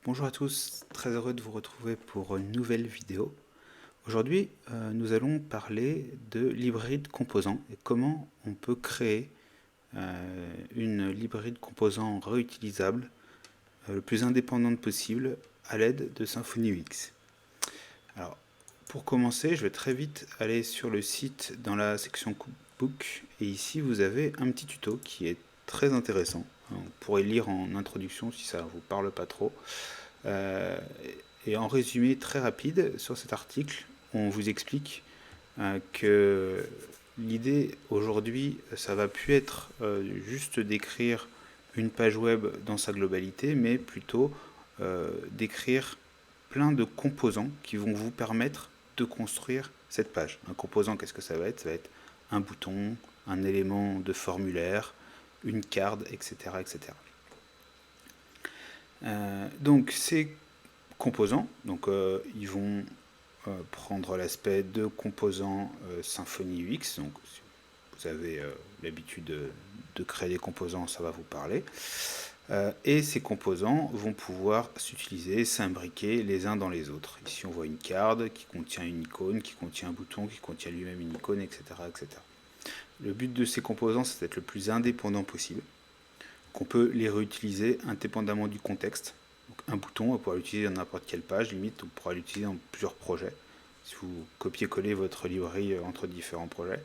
Bonjour à tous, très heureux de vous retrouver pour une nouvelle vidéo. Aujourd'hui, nous allons parler de librairie de composants et comment on peut créer une librairie de composants réutilisable le plus indépendante possible à l'aide de Symfony UX. Alors, pour commencer, je vais très vite aller sur le site dans la section Cookbook et ici vous avez un petit tuto qui est très intéressant. On pourrait lire en introduction si ça ne vous parle pas trop. Euh, et en résumé très rapide sur cet article, on vous explique que l'idée aujourd'hui, ça va plus être juste d'écrire une page web dans sa globalité, mais plutôt d'écrire plein de composants qui vont vous permettre de construire cette page. Un composant, qu'est-ce que ça va être? Ça va être un bouton, un élément de formulaire, une carte, etc. etc. Donc ces composants, donc ils vont prendre l'aspect de composants Symfony UX, donc si vous avez l'habitude de créer des composants, ça va vous parler. Et ces composants vont pouvoir s'utiliser, s'imbriquer les uns dans les autres. Ici on voit une carte qui contient une icône, qui contient un bouton, qui contient lui-même une icône, etc., etc. Le but de ces composants, c'est d'être le plus indépendant possible, qu'on peut les réutiliser indépendamment du contexte. Donc un bouton, on pourra l'utiliser dans n'importe quelle page, limite on pourra l'utiliser dans plusieurs projets, si vous copiez-collez votre librairie entre différents projets.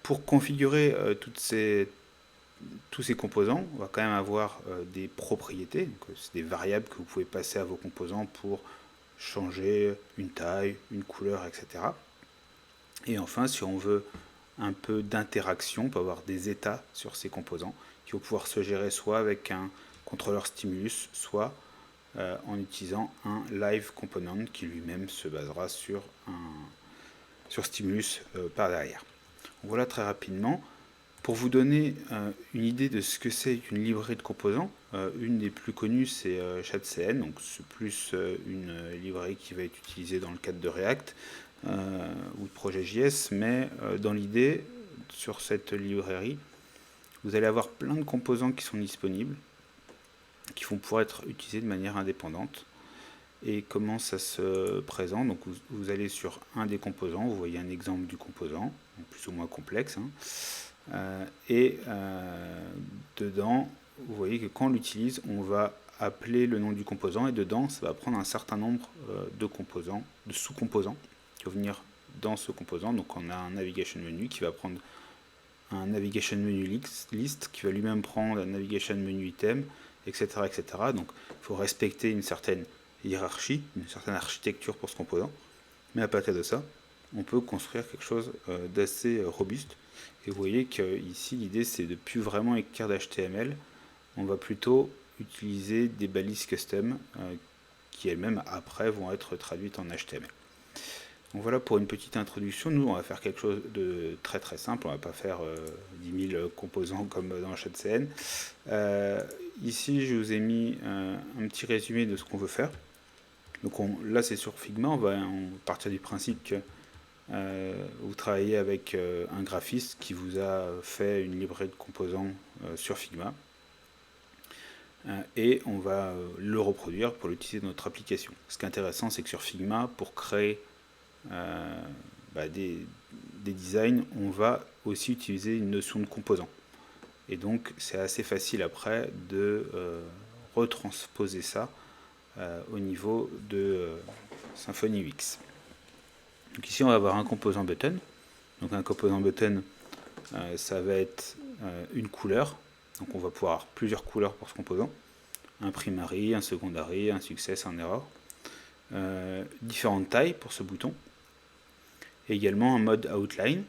Pour configurer tous ces composants, on va quand même avoir des propriétés, c'est des variables que vous pouvez passer à vos composants pour changer une taille, une couleur, etc. Et enfin, si on veut un peu d'interaction, on peut avoir des états sur ces composants qui vont pouvoir se gérer soit avec un contrôleur stimulus, soit en utilisant un live component qui lui-même se basera sur stimulus par derrière. Donc voilà très rapidement. Pour vous donner une idée de ce que c'est une librairie de composants, une des plus connues c'est ChatCN, donc c'est plus une librairie qui va être utilisée dans le cadre de React ou de Projet.js, mais dans l'idée, sur cette librairie, vous allez avoir plein de composants qui sont disponibles, qui vont pouvoir être utilisés de manière indépendante. Et comment ça se présente? Donc vous allez sur un des composants, vous voyez un exemple du composant, plus ou moins complexe, et dedans, vous voyez que quand on l'utilise, on va appeler le nom du composant, et dedans, ça va prendre un certain nombre de composants, de sous-composants, qui vont venir dans ce composant. Donc on a un navigation menu qui va prendre un navigation menu list, qui va lui-même prendre un navigation menu item, etc. etc. Donc il faut respecter une certaine hiérarchie, une certaine architecture pour ce composant. Mais à partir de ça, on peut construire quelque chose d'assez robuste. Et vous voyez qu'ici, l'idée, c'est de ne plus vraiment écrire d'HTML. On va plutôt utiliser des balises custom qui elles-mêmes, après, vont être traduites en HTML. Donc voilà pour une petite introduction. Nous, on va faire quelque chose de très très simple. On ne va pas faire 10 000 composants comme dans HCN. Ici, je vous ai mis un petit résumé de ce qu'on veut faire. Donc là, c'est sur Figma. On va partir du principe que vous travaillez avec un graphiste qui vous a fait une librairie de composants sur Figma. Et on va le reproduire pour l'utiliser dans notre application. Ce qui est intéressant, c'est que sur Figma, pour créer des designs, on va aussi utiliser une notion de composant. Et donc, c'est assez facile après de retransposer ça au niveau de Symfony UX. Donc ici, on va avoir un composant button. Donc un composant button, ça va être une couleur. Donc on va pouvoir avoir plusieurs couleurs pour ce composant. Un primary, un secondary, un success, un error. Différentes tailles pour ce bouton. Et également un mode outline.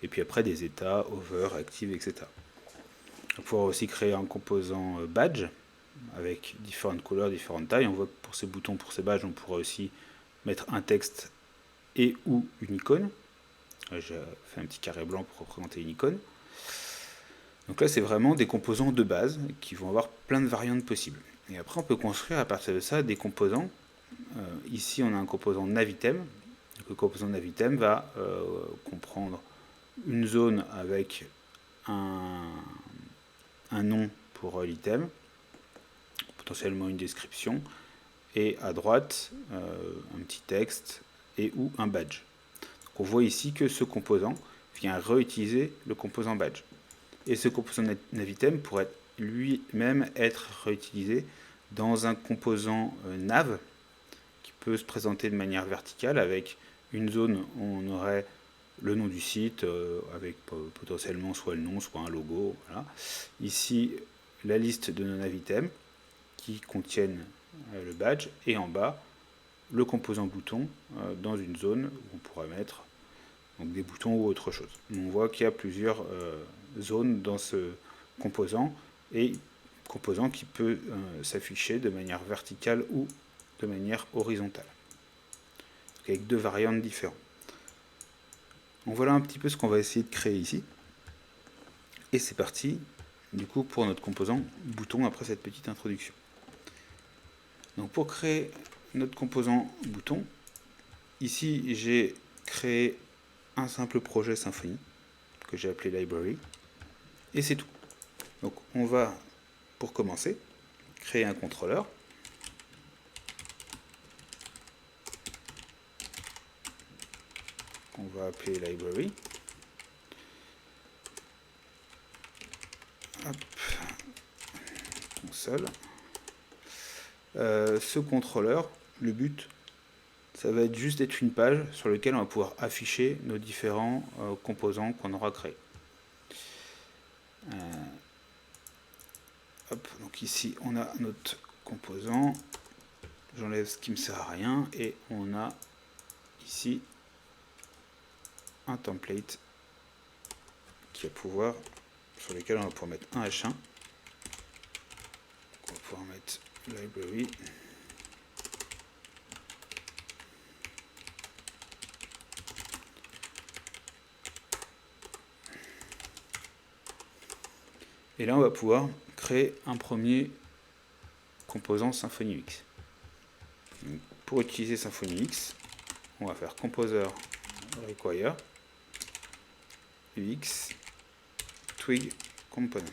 Et puis après des états, over, active, etc. On va pouvoir aussi créer un composant badge avec différentes couleurs, différentes tailles. On voit que pour ces boutons, pour ces badges, on pourrait aussi mettre un texte et ou une icône. J'ai fait un petit carré blanc pour représenter une icône. Donc là, c'est vraiment des composants de base qui vont avoir plein de variantes possibles. Et après, on peut construire à partir de ça des composants. Ici, on a un composant navitem. Donc, le composant navitem va comprendre une zone avec un nom pour l'item. potentiellement une description, et à droite, un petit texte et ou un badge. Donc on voit ici que ce composant vient réutiliser le composant badge. Et ce composant navItem pourrait lui-même être réutilisé dans un composant nav qui peut se présenter de manière verticale avec une zone où on aurait le nom du site avec potentiellement soit le nom, soit un logo. Voilà. Ici, la liste de nos navItem qui contiennent le badge et en bas, le composant bouton dans une zone où on pourrait mettre donc des boutons ou autre chose. On voit qu'il y a plusieurs zones dans ce composant et composant qui peut s'afficher de manière verticale ou de manière horizontale. Donc avec deux variantes différentes. Donc voilà un petit peu ce qu'on va essayer de créer ici. Et c'est parti du coup pour notre composant bouton après cette petite introduction. Donc pour créer notre composant bouton, ici j'ai créé un simple projet Symfony que j'ai appelé library et c'est tout. Donc on va pour commencer créer un contrôleur. On va appeler library. Hop. Console. Ce contrôleur, le but, ça va être juste d'être une page sur laquelle on va pouvoir afficher nos différents composants qu'on aura créés. Hop, donc ici on a notre composant, j'enlève ce qui me sert à rien et on a ici un template qui va pouvoir, sur lequel on va pouvoir mettre un H1. On va pouvoir mettre library. Et là, on va pouvoir créer un premier composant Symfony UX. Donc, pour utiliser Symfony UX, on va faire composer require UX twig component.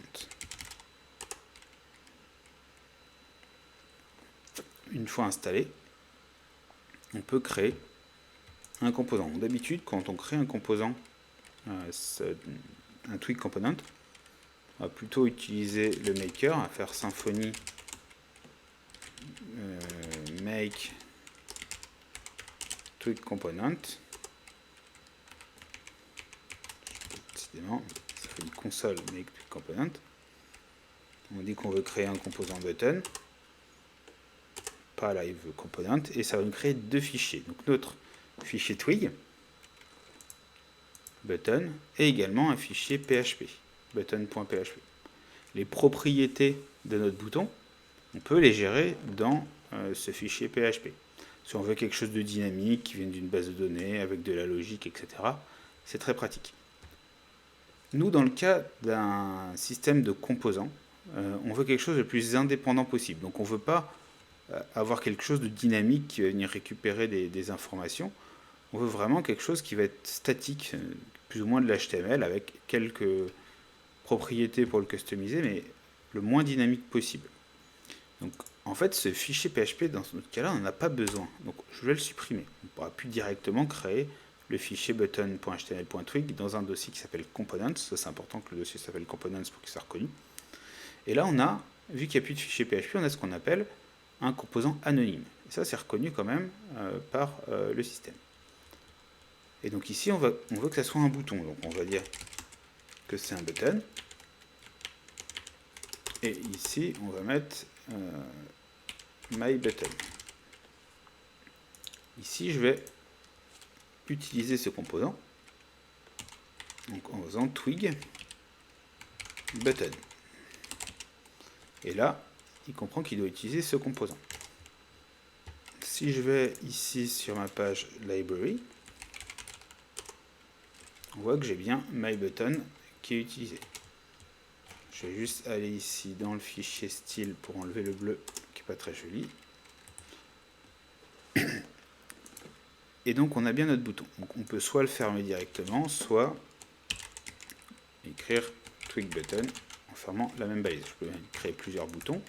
Une fois installé, on peut créer un composant. D'habitude, quand on crée un composant, un twig component, on va plutôt utiliser le maker, à faire Symfony make twig component. Décidément, Symfony console make twig component. On dit qu'on veut créer un composant button, pas live component, et ça va nous créer deux fichiers. Donc notre fichier twig button et également un fichier PHP. Button.php. Les propriétés de notre bouton, on peut les gérer dans ce fichier PHP. Si on veut quelque chose de dynamique, qui vient d'une base de données, avec de la logique, etc., c'est très pratique. Nous, dans le cas d'un système de composants, on veut quelque chose de plus indépendant possible. Donc on ne veut pas avoir quelque chose de dynamique qui va venir récupérer des informations. On veut vraiment quelque chose qui va être statique, plus ou moins de l'HTML, avec quelques propriétés pour le customiser, mais le moins dynamique possible. Donc en fait, ce fichier PHP, dans notre cas-là, on n'en a pas besoin. Donc je vais le supprimer. On ne pourra plus directement créer le fichier button.html.twig dans un dossier qui s'appelle components. Ça, c'est important que le dossier s'appelle components pour qu'il soit reconnu. Et là, on a, vu qu'il n'y a plus de fichier PHP, on a ce qu'on appelle un composant anonyme. Et ça, c'est reconnu quand même par le système. Et donc ici, on veut que ça soit un bouton. Donc on va dire que c'est un button. Et ici, on va mettre my button. Ici, je vais utiliser ce composant. Donc en faisant twig button. Et là, il comprend qu'il doit utiliser ce composant. Si je vais ici sur ma page library, on voit que j'ai bien myButton qui est utilisé. Je vais juste aller ici dans le fichier style pour enlever le bleu qui n'est pas très joli. Et donc on a bien notre bouton. Donc on peut soit le fermer directement, soit écrire twig button en fermant la même balise. Je peux créer plusieurs boutons.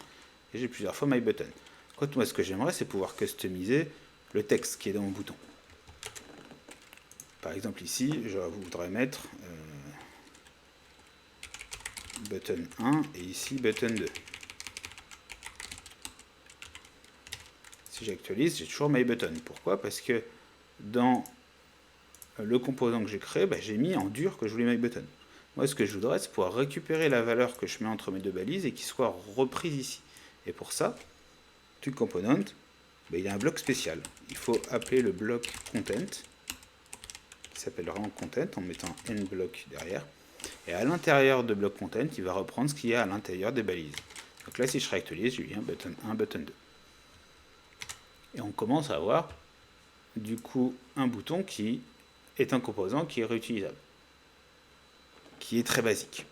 et j'ai plusieurs fois MyButton. Quand moi, ce que j'aimerais, c'est pouvoir customiser le texte qui est dans mon bouton. Par exemple, ici, je voudrais mettre button 1 et ici button 2. Si j'actualise, j'ai toujours MyButton. Pourquoi? Parce que dans le composant que j'ai créé, j'ai mis en dur que je voulais MyButton. Moi, ce que je voudrais, c'est pouvoir récupérer la valeur que je mets entre mes deux balises et qui soit reprise ici. Et pour ça, component, il y a un bloc spécial. Il faut appeler le bloc content, qui s'appelle vraiment content, en mettant nBlock derrière. Et à l'intérieur de bloc content, il va reprendre ce qu'il y a à l'intérieur des balises. Donc là, si je réactualise, j'ai bien button 1, button 2. Et on commence à avoir, du coup, un bouton qui est un composant qui est réutilisable, qui est très basique.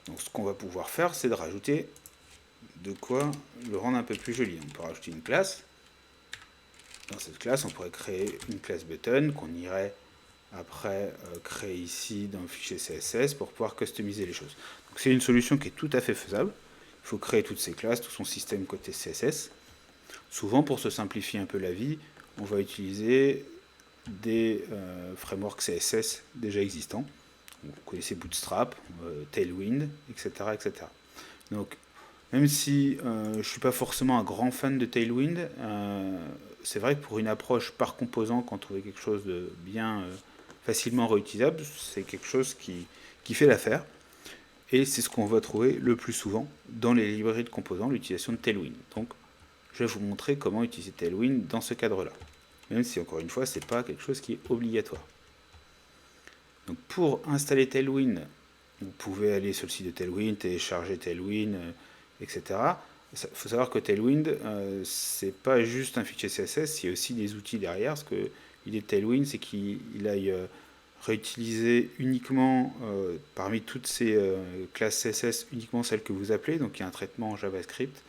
Donc ce qu'on va pouvoir faire, c'est de rajouter de quoi le rendre un peu plus joli. On peut rajouter une classe. Dans cette classe, on pourrait créer une classe button qu'on irait après créer ici dans le fichier CSS pour pouvoir customiser les choses. Donc c'est une solution qui est tout à fait faisable. Il faut créer toutes ces classes, tout son système côté CSS. Souvent, pour se simplifier un peu la vie, on va utiliser des frameworks CSS déjà existants. Vous connaissez Bootstrap, Tailwind, etc., etc. Donc, même si je ne suis pas forcément un grand fan de Tailwind, c'est vrai que pour une approche par composant, quand on veut quelque chose de bien facilement réutilisable, c'est quelque chose qui fait l'affaire. Et c'est ce qu'on va trouver le plus souvent dans les librairies de composants, l'utilisation de Tailwind. Donc, je vais vous montrer comment utiliser Tailwind dans ce cadre-là. Même si, encore une fois, ce n'est pas quelque chose qui est obligatoire. Donc, pour installer Tailwind, vous pouvez aller sur le site de Tailwind, télécharger Tailwind, etc. Il faut savoir que Tailwind, c'est pas juste un fichier CSS, il y a aussi des outils derrière. Ce que l'idée de Tailwind, c'est qu'il aille réutiliser uniquement, parmi toutes ces classes CSS, uniquement celles que vous appelez. Donc il y a un traitement en JavaScript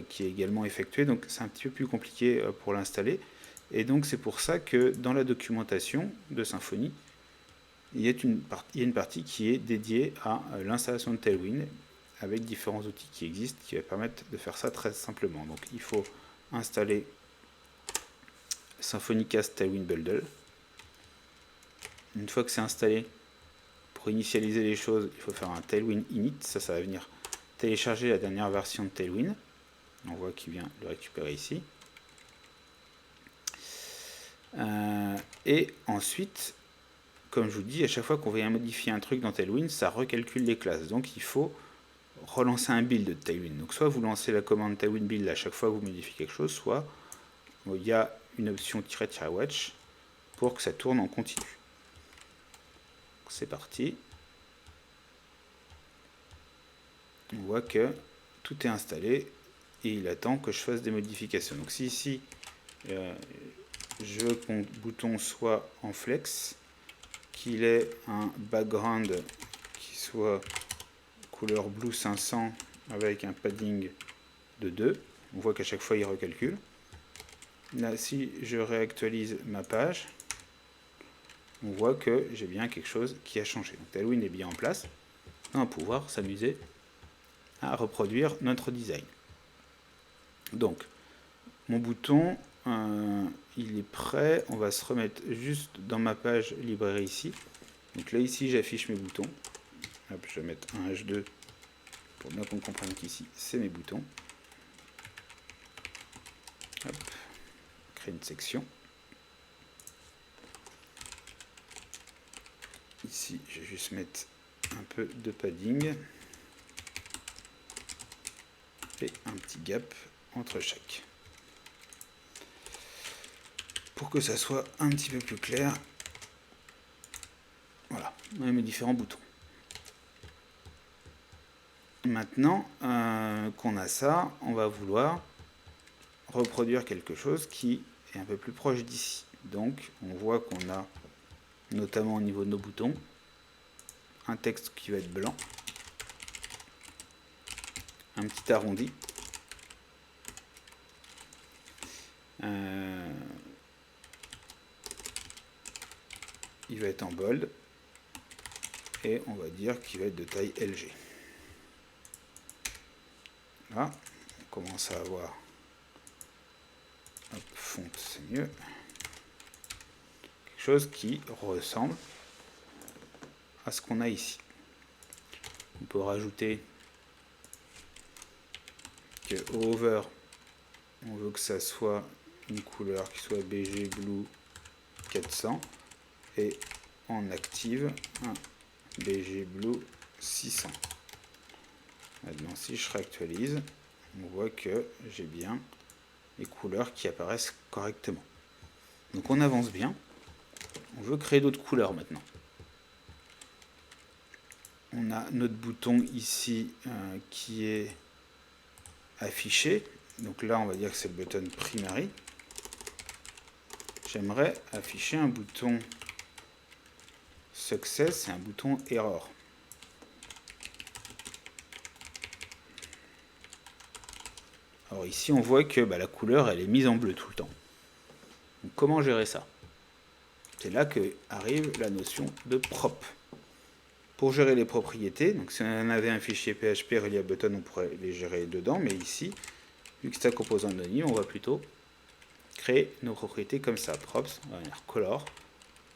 qui est également effectué. Donc c'est un petit peu plus compliqué pour l'installer. Et donc c'est pour ça que dans la documentation de Symfony, il y a une partie qui est dédiée à l'installation de Tailwind avec différents outils qui existent qui va permettre de faire ça très simplement. Donc il faut installer Symfony Cast Tailwind Bundle. Une fois que c'est installé, pour initialiser les choses, il faut faire un Tailwind init. Ça va venir télécharger la dernière version de Tailwind. On voit qu'il vient le récupérer ici. Et ensuite, comme je vous dis, à chaque fois qu'on vient modifier un truc dans Tailwind, ça recalcule les classes. Donc il faut relancer un build de Tailwind. Donc soit vous lancez la commande Tailwind build à chaque fois que vous modifiez quelque chose, soit il y a une option "-watch" pour que ça tourne en continu. C'est parti. On voit que tout est installé et il attend que je fasse des modifications. Donc si ici je veux que mon bouton soit en flex, qu'il ait un background qui soit couleur blue 500 avec un padding de 2, on voit qu'à chaque fois il recalcule. Là, si je réactualise ma page, on voit que j'ai bien quelque chose qui a changé. Donc Tailwind est bien en place. On va pouvoir s'amuser à reproduire notre design. Donc, mon bouton, il est prêt. On va se remettre juste dans ma page librairie ici. Donc là, ici, j'affiche mes boutons. Hop, je vais mettre un H2 pour bien qu'on comprenne qu'ici, c'est mes boutons. Hop, créer une section. Ici, je vais juste mettre un peu de padding et un petit gap entre chaque. Pour que ça soit un petit peu plus clair, voilà, on a mes différents boutons. Maintenant qu'on a ça, on va vouloir reproduire quelque chose qui est un peu plus proche d'ici. Donc, on voit qu'on a, notamment au niveau de nos boutons, un texte qui va être blanc, un petit arrondi, il va être en bold, et on va dire qu'il va être de taille LG. Voilà. commence à avoir fonte, c'est mieux. Quelque chose qui ressemble à ce qu'on a ici. On peut rajouter que over, on veut que ça soit une couleur qui soit BG Blue 400 et en active un BG Blue 600. Maintenant, si je réactualise, on voit que j'ai bien les couleurs qui apparaissent correctement. Donc on avance bien. On veut créer d'autres couleurs maintenant. On a notre bouton ici qui est affiché. Donc là, on va dire que c'est le button primary. J'aimerais afficher un bouton success et un bouton error. Alors ici, on voit que la couleur, elle est mise en bleu tout le temps. Donc, comment gérer ça? C'est là que arrive la notion de prop. Pour gérer les propriétés, donc si on avait un fichier PHP relié à button, on pourrait les gérer dedans, mais ici, vu que c'est un composant anonyme, on va plutôt créer nos propriétés comme ça. Props, on va venir color,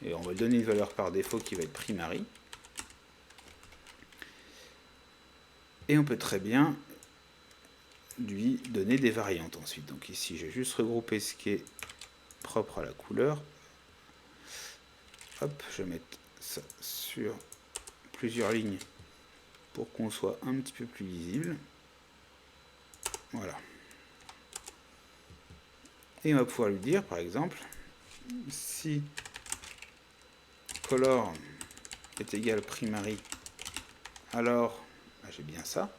et on va donner une valeur par défaut qui va être primary. Et on peut très bien lui donner des variantes ensuite. Donc ici, j'ai juste regroupé ce qui est propre à la couleur. Hop, je vais mettre ça sur plusieurs lignes pour qu'on soit un petit peu plus visible. Voilà. Et on va pouvoir lui dire, par exemple, si color est égal primary, alors j'ai bien ça.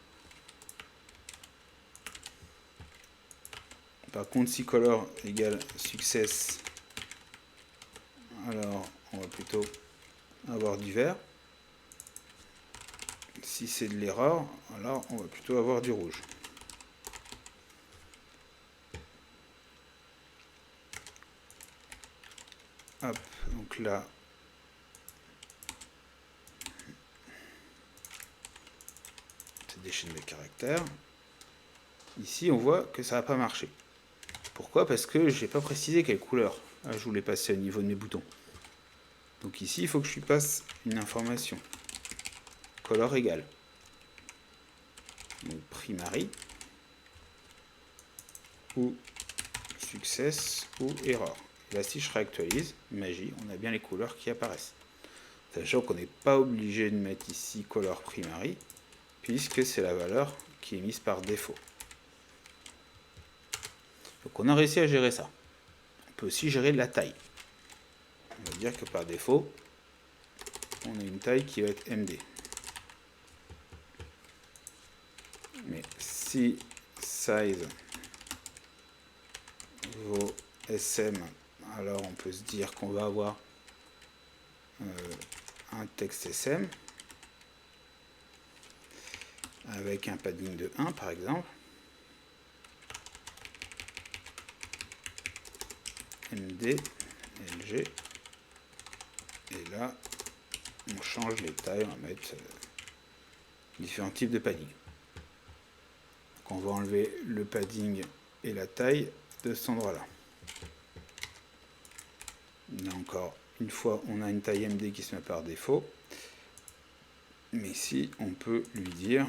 Par contre, si color égale success, alors on va plutôt avoir du vert. Si c'est de l'erreur, alors on va plutôt avoir du rouge. Hop, donc là, c'est des chaînes de caractères. Ici, on voit que ça n'a pas marché. Pourquoi? Parce que je n'ai pas précisé quelle couleur je voulais passer au niveau de mes boutons. Donc ici, il faut que je lui passe une information. Color égale. Donc primary ou success ou error. Et là, si je réactualise, magie, on a bien les couleurs qui apparaissent. Sachant qu'on n'est pas obligé de mettre ici color primary, puisque c'est la valeur qui est mise par défaut. Donc on a réussi à gérer ça. On peut aussi gérer la taille. On va dire que par défaut, on a une taille qui va être MD. Mais si size vaut SM, alors on peut se dire qu'on va avoir un texte SM avec un padding de 1 par exemple. MD, LG. Et là, on change les tailles, on va mettre différents types de padding. Donc on va enlever le padding et la taille de cet endroit-là. Là encore, une fois, on a une taille MD qui se met par défaut. Mais ici, on peut lui dire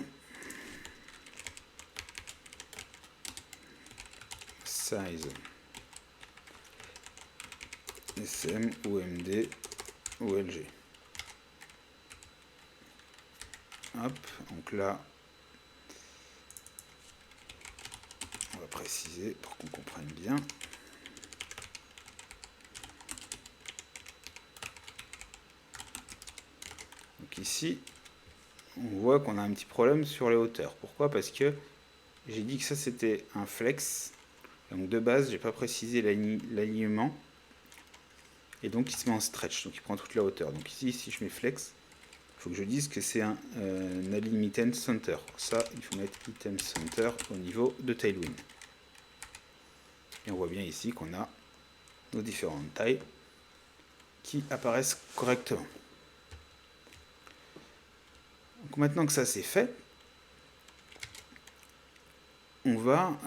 size SM ou MD ou LG. Hop, donc là, on va préciser pour qu'on comprenne bien. Donc ici, on voit qu'on a un petit problème sur les hauteurs. Pourquoi? Parce que j'ai dit que ça c'était un flex. Donc de base, j'ai pas précisé l'alignement. Et donc il se met en stretch, donc il prend toute la hauteur. Donc ici, si je mets flex, il faut que je dise que c'est un align item center. Ça, il faut mettre item center au niveau de Tailwind. Et on voit bien ici qu'on a nos différentes tailles qui apparaissent correctement. Donc maintenant que ça c'est fait, on va,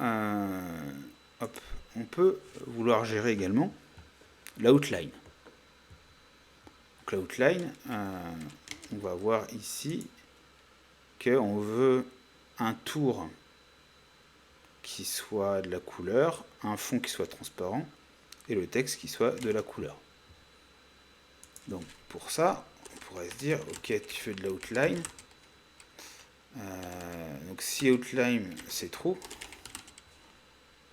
hop, on peut vouloir gérer également l'outline. Donc l'outline, on va voir ici qu'on veut un tour qui soit de la couleur, un fond qui soit transparent et le texte qui soit de la couleur. Donc pour ça, on pourrait se dire, ok, tu fais de l'outline. Donc si outline c'est true,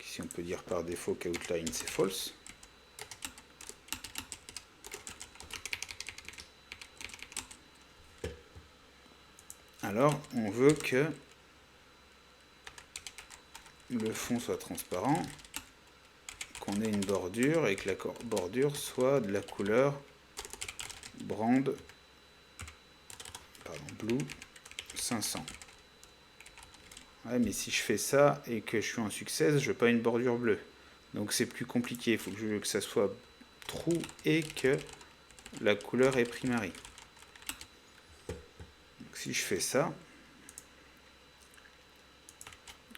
ici on peut dire par défaut qu'outline c'est false. Alors on veut que le fond soit transparent, qu'on ait une bordure et que la bordure soit de la couleur brand, blue 500. Ouais, mais si je fais ça et que je suis en succès, je veux pas une bordure bleue. Donc c'est plus compliqué, il faut que ça soit true et que la couleur est primary. Donc si je fais ça,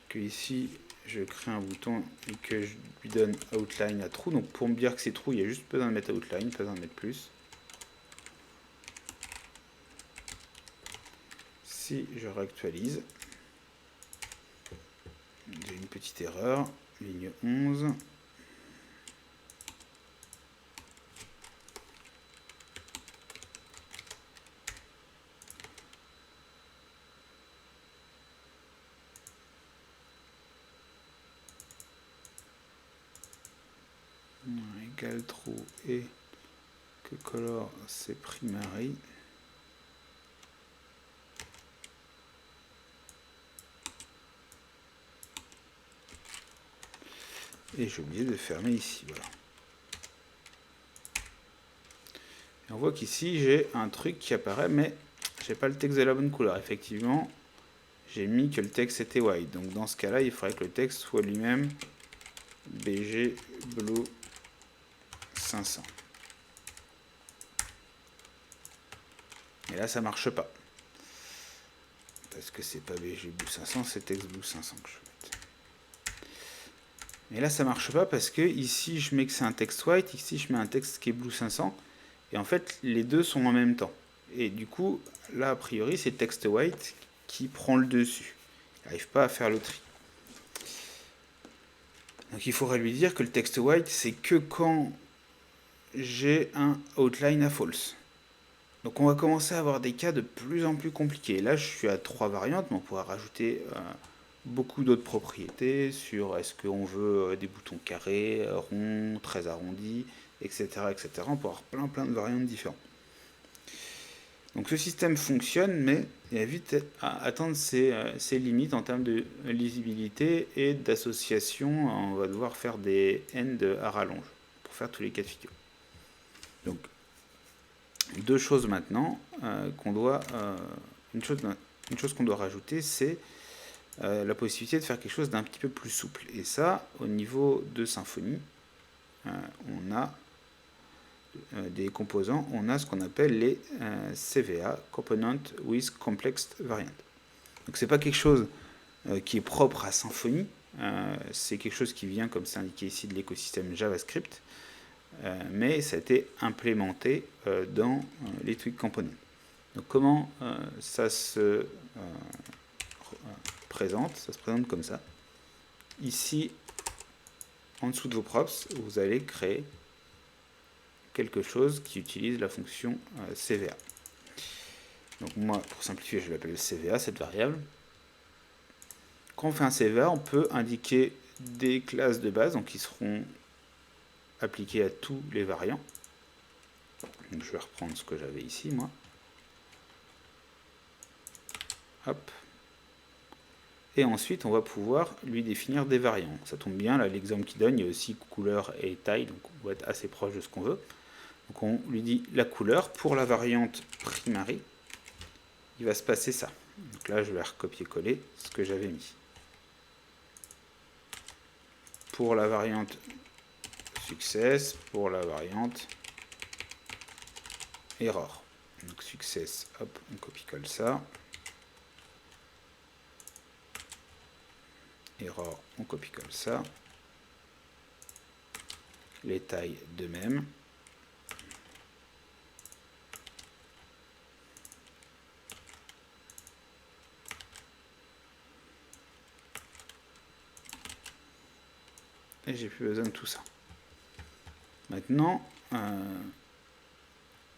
que ici je crée un bouton et que je lui donne outline à true, donc pour me dire que c'est true, il y a juste besoin de mettre outline, pas besoin de mettre plus. Si je réactualise, j'ai une petite erreur, ligne 11. Égal true et que color c'est primary. Et j'ai oublié de fermer ici, voilà. Et on voit qu'ici j'ai un truc qui apparaît, mais j'ai pas le texte de la bonne couleur. Effectivement, j'ai mis que le texte était white. Donc dans ce cas-là, il faudrait que le texte soit lui-même BG Blue 500. Et là, ça marche pas. Parce que c'est pas BG Blue 500, c'est texte Blue 500 que je vais mettre. Mais là, ça marche pas parce que ici, je mets que c'est un texte white, ici, je mets un texte qui est Blue 500. Et en fait, les deux sont en même temps. Et du coup, là, a priori, c'est texte white qui prend le dessus. Il n'arrive pas à faire le tri. Donc il faudrait lui dire que le texte white, c'est que quand j'ai un outline à false. Donc on va commencer à avoir des cas de plus en plus compliqués. Là, je suis à 3 variantes, mais on pourra rajouter beaucoup d'autres propriétés sur est-ce qu'on veut des boutons carrés, ronds, très arrondis, etc., etc. On peut avoir plein de variantes différentes. Donc ce système fonctionne, mais il y a vite à atteindre ses limites en termes de lisibilité et d'association. On va devoir faire des end à rallonge pour faire tous les cas de figure. Donc deux choses maintenant qu'on doit... une chose qu'on doit rajouter, c'est la possibilité de faire quelque chose d'un petit peu plus souple. Et ça, au niveau de Symfony, on a des composants, on a ce qu'on appelle les CVA, Component with Complex Variant. Donc c'est pas quelque chose qui est propre à Symfony, c'est quelque chose qui vient, comme c'est indiqué ici, de l'écosystème JavaScript, mais ça a été implémenté dans les Twig Components. Donc comment ça se présente? Ça se présente comme ça. Ici, en dessous de vos props, vous allez créer quelque chose qui utilise la fonction CVA. Donc moi, pour simplifier, je l'appelle CVA, cette variable. Quand on fait un CVA, on peut indiquer des classes de base, donc qui seront appliquées à tous les variants. Donc je vais reprendre ce que j'avais ici, moi. Hop. Et ensuite, on va pouvoir lui définir des variants. Ça tombe bien, là, l'exemple qu'il donne, il y a aussi couleur et taille, donc on va être assez proche de ce qu'on veut. Donc on lui dit la couleur. Pour la variante primary, il va se passer ça. Donc là, je vais recopier-coller ce que j'avais mis. Pour la variante success, pour la variante error. Donc success, hop, on copie-colle ça. error, on copie comme ça. Les tailles de même. Et j'ai plus besoin de tout ça. Maintenant,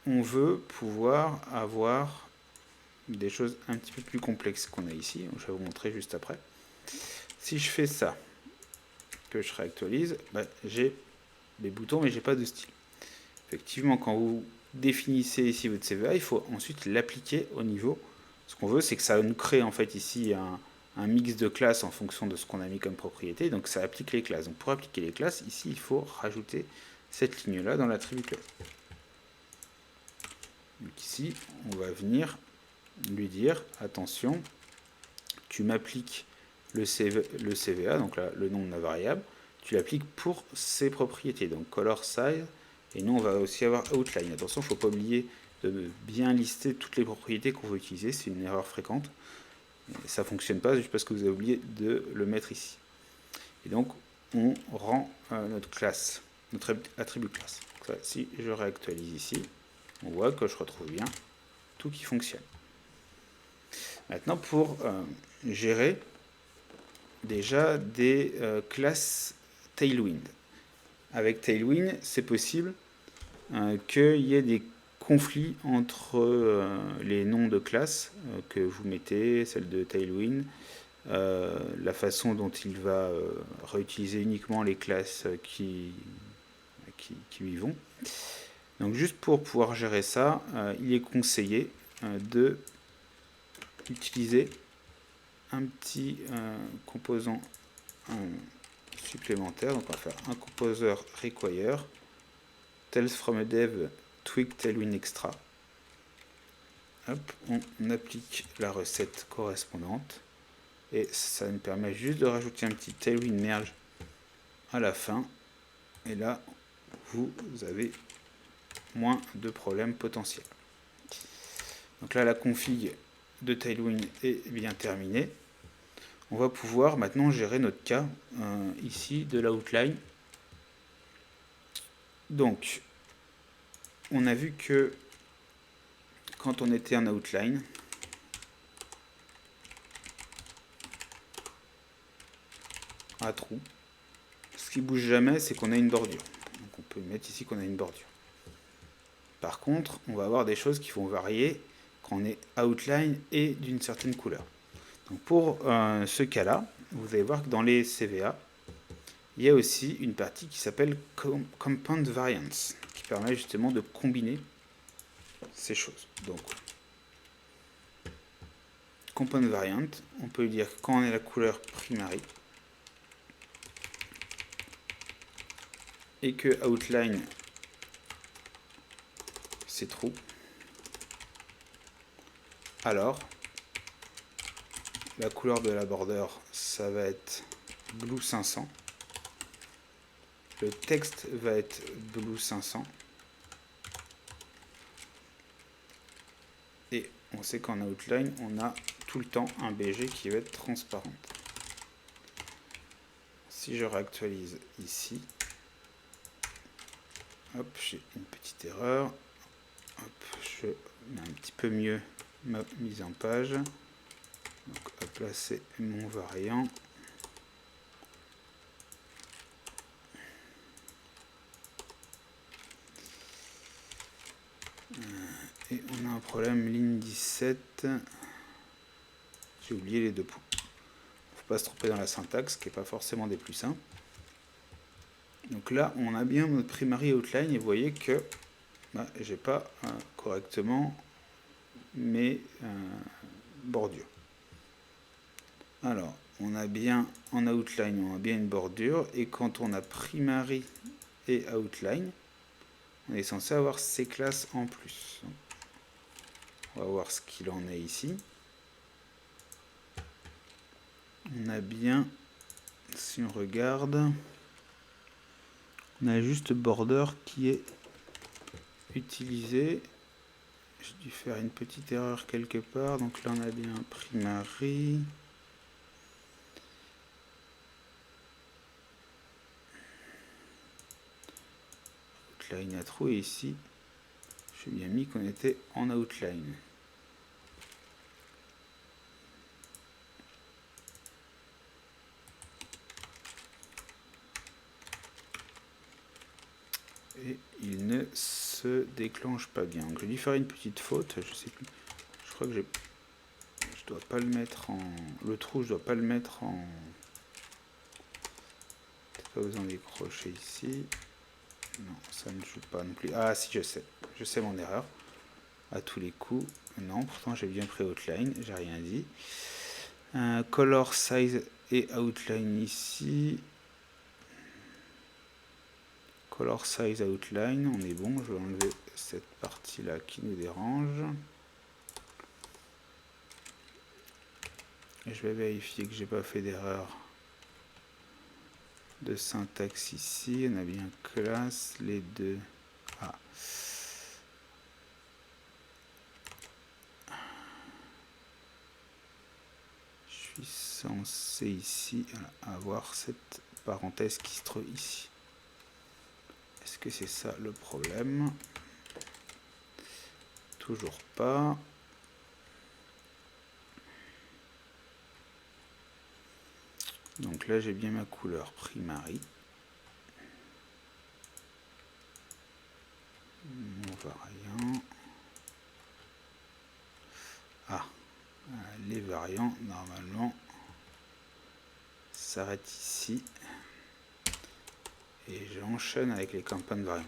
on veut pouvoir avoir des choses un petit peu plus complexes qu'on a ici. Je vais vous montrer juste après. Si je fais ça, que je réactualise, j'ai des boutons mais j'ai pas de style. Effectivement, quand vous définissez ici votre CVA, il faut ensuite l'appliquer au niveau. Ce qu'on veut, c'est que ça nous crée en fait ici un mix de classes en fonction de ce qu'on a mis comme propriété. Donc ça applique les classes. Donc pour appliquer les classes, ici, il faut rajouter cette ligne-là dans l'attribut classe. Donc ici, on va venir lui dire, attention, tu m'appliques le CVA, donc là, le nom de la variable, tu l'appliques pour ses propriétés, donc color size, et nous on va aussi avoir outline. Attention, il ne faut pas oublier de bien lister toutes les propriétés qu'on veut utiliser, c'est une erreur fréquente. Et ça ne fonctionne pas juste parce que vous avez oublié de le mettre ici. Et donc on rend notre classe, notre attribut classe. Donc, si je réactualise ici, on voit que je retrouve bien tout qui fonctionne. Maintenant, pour gérer déjà des classes Tailwind. Avec Tailwind, c'est possible qu'il y ait des conflits entre les noms de classes que vous mettez, celle de Tailwind, la façon dont il va réutiliser uniquement les classes qui lui vont. Donc juste pour pouvoir gérer ça, il est conseillé de utiliser un petit composant supplémentaire. Donc on va faire un composer require tells from a dev tweak tailwind extra. Hop, on applique la recette correspondante et ça nous permet juste de rajouter un petit tailwind merge à la fin, et là vous avez moins de problèmes potentiels. Donc là la config de Tailwind est bien terminée. On va pouvoir maintenant gérer notre cas ici de l'outline. Donc on a vu que quand on était en outline, à trou, ce qui bouge jamais, c'est qu'on a une bordure. Donc on peut mettre ici qu'on a une bordure. Par contre, on va avoir des choses qui vont varier quand on est outline et d'une certaine couleur. Donc pour ce cas-là, vous allez voir que dans les CVA, il y a aussi une partie qui s'appelle Compound Variance, qui permet justement de combiner ces choses. Donc, Compound Variant, on peut dire que quand on est la couleur primary, et que outline c'est true, alors la couleur de la border ça va être blue 500, le texte va être blue 500, et on sait qu'en outline on a tout le temps un BG qui va être transparent. Si je réactualise ici, hop, j'ai une petite erreur. Hop, je mets un petit peu mieux ma mise en page. Donc, hop là, c'est mon variant. Et on a un problème ligne 17. J'ai oublié les deux points. Il ne faut pas se tromper dans la syntaxe, qui n'est pas forcément des plus simples. Donc là, on a bien notre primary outline et vous voyez que j'ai pas correctement mes bordures. Alors, on a bien en outline, on a bien une bordure, et quand on a primary et outline, on est censé avoir ces classes en plus. On va voir ce qu'il en est ici. On a bien, si on regarde, on a juste border qui est utilisé. J'ai dû faire une petite erreur quelque part, donc là on a bien primary. outline à trous, et ici, j'ai bien mis qu'on était en outline. Et il ne se déclenche pas bien. Donc, j'ai dû faire une petite faute, je sais plus. Je crois que je dois pas le mettre en... Le trou, je dois pas le mettre en... Peut-être pas besoin des crochets ici. Non, ça ne joue pas non plus. Ah si, je sais. Je sais mon erreur. À tous les coups. Non, pourtant j'ai bien pris outline, j'ai rien dit. Color, size et outline ici. Color, size, outline, on est bon. Je vais enlever cette partie-là qui nous dérange. Et je vais vérifier que j'ai pas fait d'erreur de syntaxe ici. On a bien classe, les deux. Ah. Je suis censé ici avoir cette parenthèse qui se trouve ici. Est-ce que c'est ça le problème? Toujours pas. Donc là j'ai bien ma couleur primary. Mon variant. Ah, les variants normalement s'arrêtent ici. Et j'enchaîne avec les campagnes variants.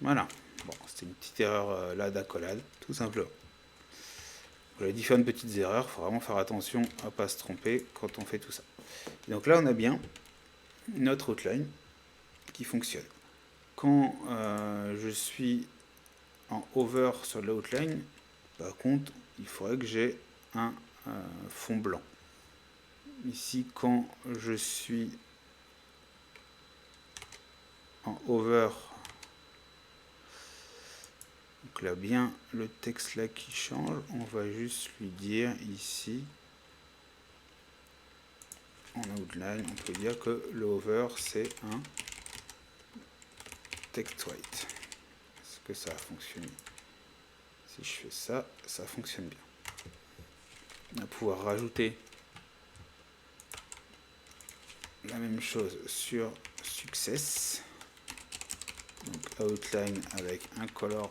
Voilà. Bon, c'était une petite erreur là d'accolade, tout simplement. Vous avez différentes petites erreurs, il faut vraiment faire attention à ne pas se tromper quand on fait tout ça. Et donc là, on a bien notre outline qui fonctionne. Quand je suis en hover sur l'outline, par contre, il faudrait que j'ai un fond blanc. Ici, quand je suis en hover, donc là, bien le texte là qui change, on va juste lui dire ici, en outline, on peut dire que le hover c'est un text white. Est-ce que ça a fonctionné? Si je fais ça, ça fonctionne bien. On va pouvoir rajouter la même chose sur success. Donc outline avec un color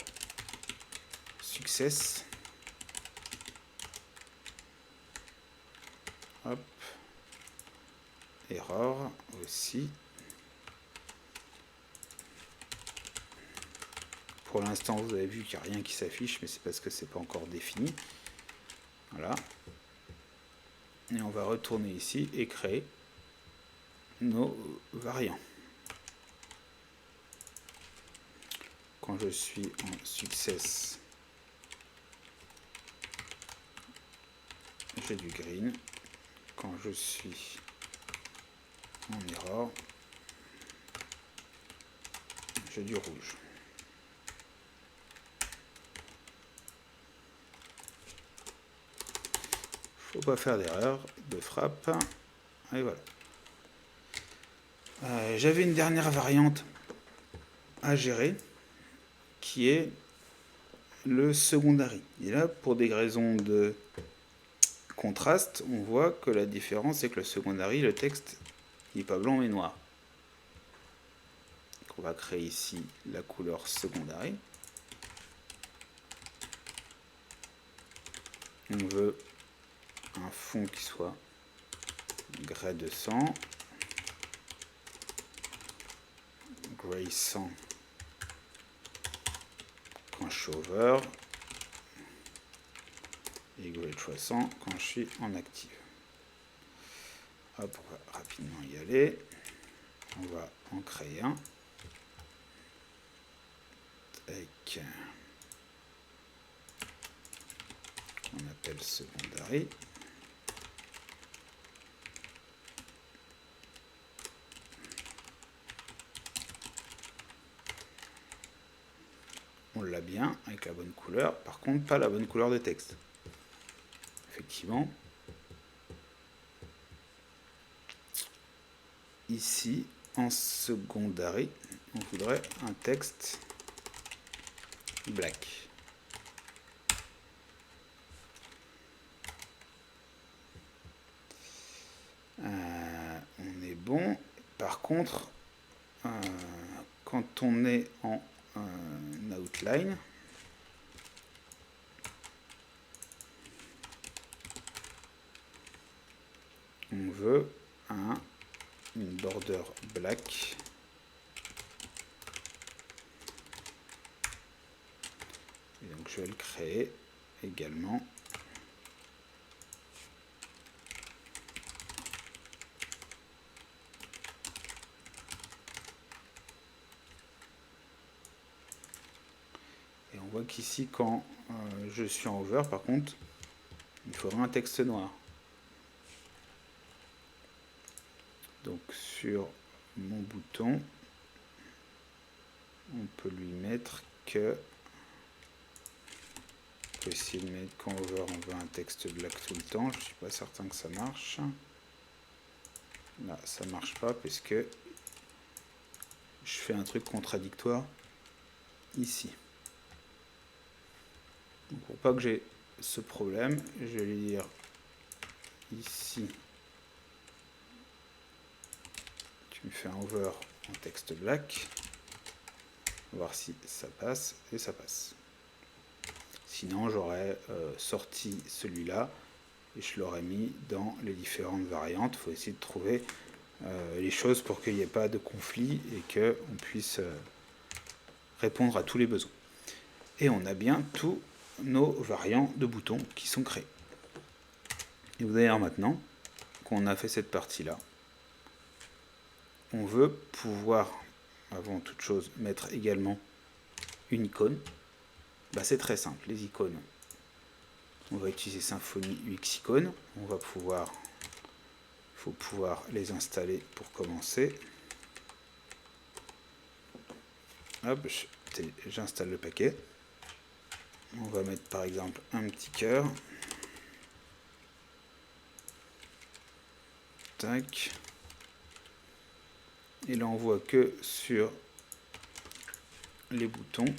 success. Hop. Error aussi. Pour l'instant, vous avez vu qu'il n'y a rien qui s'affiche, mais c'est parce que c'est pas encore défini. Voilà. Et on va retourner ici et créer nos variants. Quand je suis en success, j'ai du green. Quand je suis en error, j'ai du rouge. Faut pas faire d'erreur de frappe. Et voilà. J'avais une dernière variante à gérer qui est le secondary. Et là, pour des raisons de contraste, on voit que la différence c'est que le secondary, le texte n'est pas blanc mais noir. Donc on va créer ici la couleur secondary. On veut un fond qui soit grey de sang, gray 100 quand je suis over et gray 300 quand je suis en active. Hop, on va rapidement y aller. On va en créer un avec on appelle secondary. On l'a bien avec la bonne couleur, par contre pas la bonne couleur de texte. Effectivement, ici en secondary, on voudrait un texte black. On est bon. Par contre, quand on est en outline, on veut une border black. Et donc je vais le créer également. Et on voit qu'ici, quand je suis en over, par contre, il faudra un texte noir. Donc sur mon bouton, on peut lui mettre que... On peut essayer de mettre qu'en over, on veut un texte black tout le temps. Je ne suis pas certain que ça marche. Là, ça ne marche pas parce que je fais un truc contradictoire ici. Donc pour pas que j'ai ce problème, je vais lui dire ici, tu me fais un over en texte black. On va voir si ça passe, et ça passe. Sinon, j'aurais sorti celui-là et je l'aurais mis dans les différentes variantes. Il faut essayer de trouver les choses pour qu'il n'y ait pas de conflit et qu'on puisse répondre à tous les besoins. Et on a bien tous nos variants de boutons qui sont créés. Et vous allez voir maintenant qu'on a fait cette partie-là. On veut pouvoir, avant toute chose, mettre également une icône. C'est très simple, les icônes. On va utiliser Symfony UX Icônes. On va pouvoir, faut pouvoir les installer pour commencer. Hop, j'installe le paquet. On va mettre par exemple un petit cœur. Tac. Et là on voit que sur les boutons,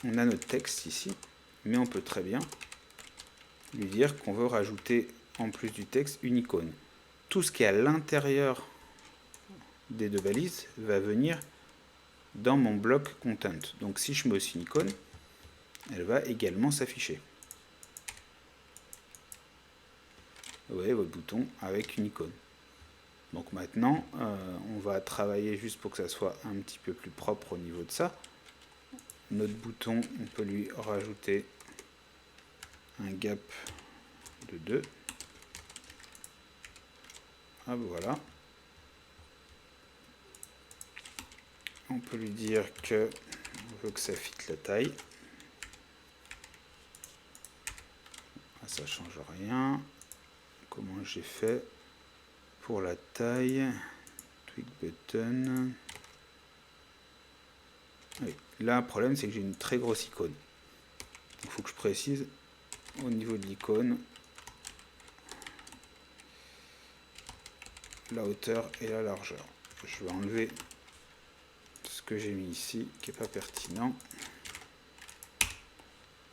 on a notre texte ici, mais on peut très bien lui dire qu'on veut rajouter en plus du texte une icône. Tout ce qui est à l'intérieur des deux balises va venir dans mon bloc content. Donc si je mets aussi une icône, elle va également s'afficher. Vous voyez votre bouton avec une icône. Donc maintenant, on va travailler juste pour que ça soit un petit peu plus propre au niveau de ça. Notre bouton, on peut lui rajouter un gap de 2. Hop, voilà. On peut lui dire que on veut que ça fitte la taille. Ça change rien. Comment j'ai fait pour la taille? Tweak button. Oui. Là, le problème, c'est que j'ai une très grosse icône. Il faut que je précise au niveau de l'icône la hauteur et la largeur. Je vais enlever ce que j'ai mis ici qui n'est pas pertinent.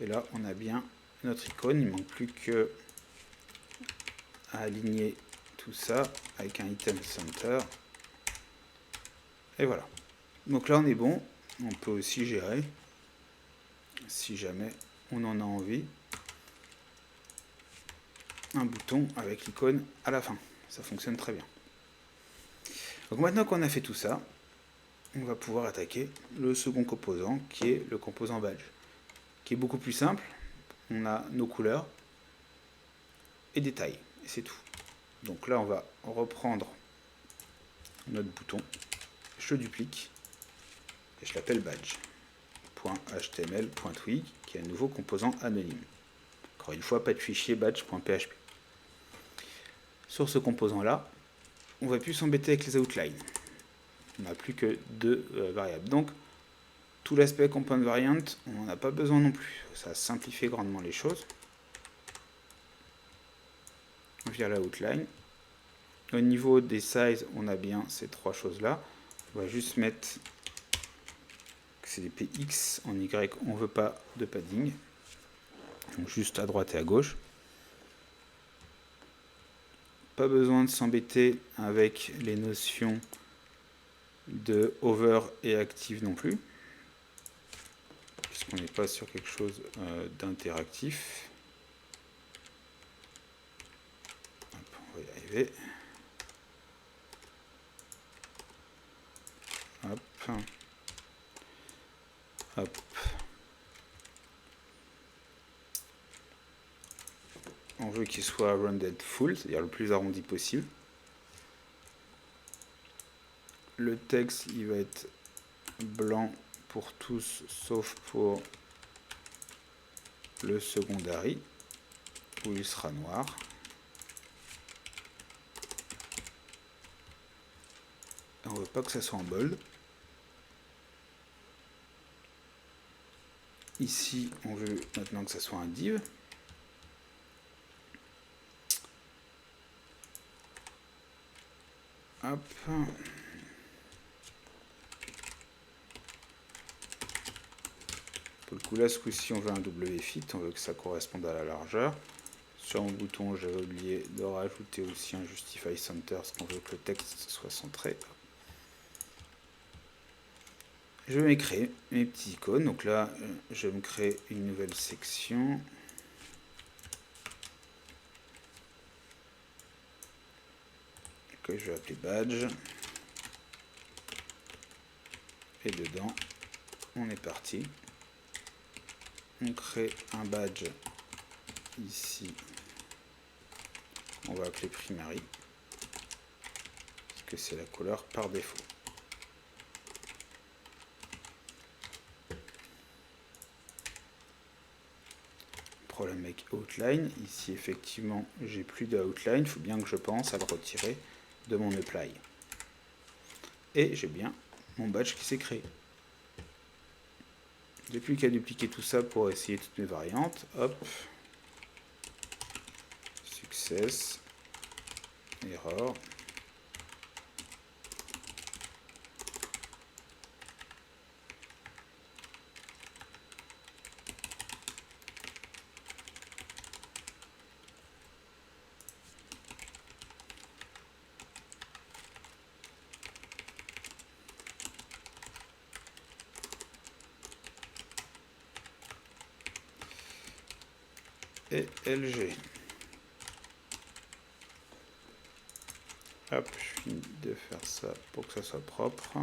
Et là, on a bien notre icône. Il ne manque plus que à aligner tout ça avec un item center. Et voilà. Donc là, on est bon. On peut aussi gérer, si jamais on en a envie, un bouton avec l'icône à la fin. Ça fonctionne très bien. Donc maintenant qu'on a fait tout ça, on va pouvoir attaquer le second composant qui est le composant badge, qui est beaucoup plus simple. On a nos couleurs et des tailles, et c'est tout. Donc là, on va reprendre notre bouton, je le duplique et je l'appelle badge.html.twig qui est un nouveau composant anonyme. Encore une fois, pas de fichier badge.php. Sur ce composant-là, on va plus s'embêter avec les outlines. On n'a plus que deux variables. Donc, tout l'aspect component variant, on n'en a pas besoin non plus. Ça simplifie grandement les choses. via la outline. Au niveau des sizes, on a bien ces trois choses-là. On va juste mettre que c'est des px, en y, on ne veut pas de padding. Donc juste à droite et à gauche. Pas besoin de s'embêter avec les notions de over et active non plus, puisqu'on n'est pas sur quelque chose d'interactif. On va y arriver. Hop. Hop. On veut qu'il soit rounded full, c'est-à-dire le plus arrondi possible. Le texte, il va être blanc pour tous, sauf pour le secondary, où il sera noir. On ne veut pas que ça soit en bold. Ici, on veut maintenant que ça soit un div. Hop. Pour le coup là, ce coup-ci, on veut un wfit, on veut que ça corresponde à la largeur. Sur mon bouton, j'avais oublié de rajouter aussi un justify center, parce qu'on veut que le texte soit centré. Je vais créer mes petits icônes. Donc là, je me crée une nouvelle section. Que je vais appeler badge. Et dedans, on est parti. On crée un badge ici. On va appeler primary. Parce que c'est la couleur par défaut. Problème avec outline. Ici, effectivement, j'ai plus de outline. Il faut bien que je pense à le retirer de mon apply. Et j'ai bien mon badge qui s'est créé. J'ai plus qu'à dupliquer tout ça pour essayer toutes mes variantes. Hop. Success. Error. Et LG. Hop, je finis de faire ça pour que ça soit propre.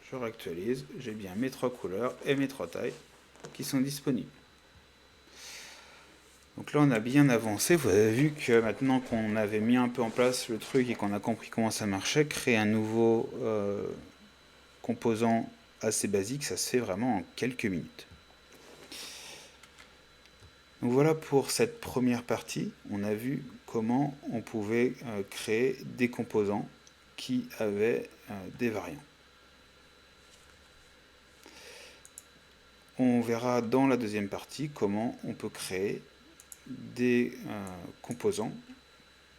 Je réactualise, j'ai bien mes trois couleurs et mes trois tailles qui sont disponibles. Donc là on a bien avancé, vous avez vu que maintenant qu'on avait mis un peu en place le truc et qu'on a compris comment ça marchait, créer un nouveau composant assez basique, ça se fait vraiment en quelques minutes. Donc voilà pour cette première partie, on a vu comment on pouvait créer des composants qui avaient des variants. On verra dans la deuxième partie comment on peut créer des composants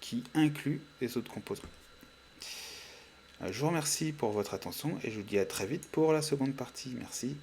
qui incluent les autres composants. Je vous remercie pour votre attention et je vous dis à très vite pour la seconde partie. Merci.